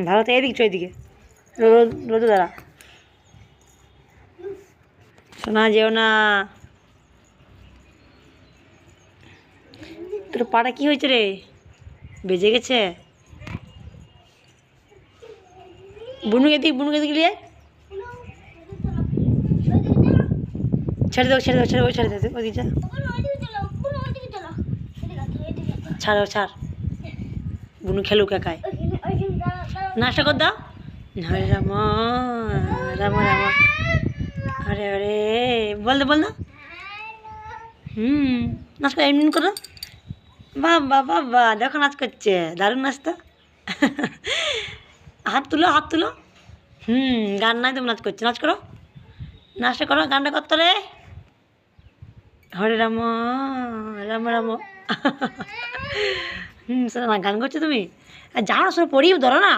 ভালো তো এদিক এইদিকে রোদ রোদে দাঁড়া। শোনা যেও না। তোর পাটা কি হয়েছে রে? বেজে গেছে? বুনুকে দিক লিয়ে ছেড়ে দেবো ছেড়ে দে ওদিকে যা। ছাড় বুনু খেলুক একাই। নাচটা কর দাও। হরে রাম রাম রাম হরে হরে বল না। নাচ করো এমনি করো। বাবা দেখো নাচ করছে, দারুণ নাচ তো। হাত তুলো। গান নাই তুমি নাচ করছো, নাচ করো, নাচটা করো, গানটা করতো রে। হরে রাম রাম গান করছো তুমি? আর যাও না, শোনো পড়িও ধরো না।